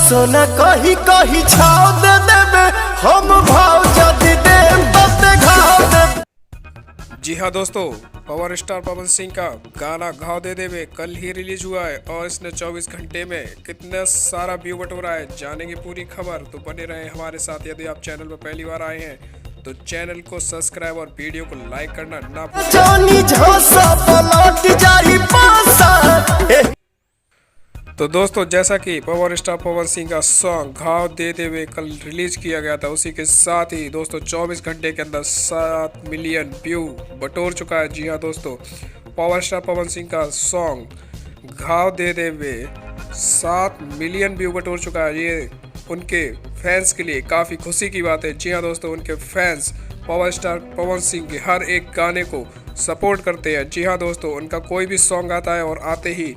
सोना कही कही छाव दे देबे हम भाव जदी दे तते घाव दे। जी हाँ दोस्तों, पावर स्टार पवन सिंह का गाना घाव दे देवे कल ही रिलीज हुआ है और इसने 24 घंटे में कितना सारा व्यू बटोरा है। जानेंगे पूरी खबर, तो बने रहे हमारे साथ। यदि आप चैनल पर पहली बार आए हैं तो चैनल को सब्सक्राइब और वीडियो को लाइक करना ना भूलें। तो दोस्तों, जैसा कि पावर स्टार पवन सिंह का सॉन्ग घाव दे देवे कल रिलीज किया गया था, उसी के साथ ही दोस्तों 24 घंटे के अंदर 7 मिलियन व्यू बटोर चुका है। जी हाँ दोस्तों, पावर स्टार पवन सिंह का सॉन्ग घाव दे देवे 7 मिलियन व्यू बटोर चुका है। ये उनके फैंस के लिए काफ़ी खुशी की बात है। जी हाँ दोस्तों, उनके fans power star Pawan Singh के हर एक गाने को सपोर्ट करते हैं। जी हाँ दोस्तों, उनका कोई भी सॉन्ग आता है और आते ही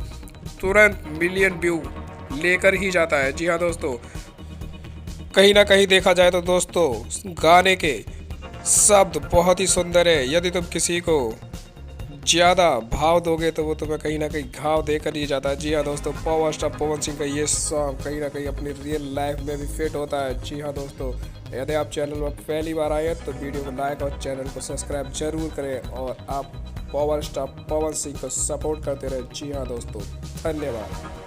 तुरंत मिलियन व्यू लेकर ही जाता है। जी हाँ दोस्तों, कहीं ना कहीं देखा जाए तो दोस्तों गाने के शब्द बहुत ही सुंदर है। यदि तुम किसी को ज़्यादा भाव दोगे तो वो तुम्हें कहीं ना कहीं घाव देकर ही जाता है। जी हाँ दोस्तों, पावर स्टार पवन सिंह का ये सॉन्ग कहीं ना कहीं अपनी रियल लाइफ में भी फिट होता है। जी हाँ दोस्तों, यदि आप चैनल पर पहली बार आए तो वीडियो को लाइक और चैनल को सब्सक्राइब जरूर करें और आप पावर स्टार पवन सिंह को सपोर्ट करते रहे। जी हाँ दोस्तों, धन्यवाद।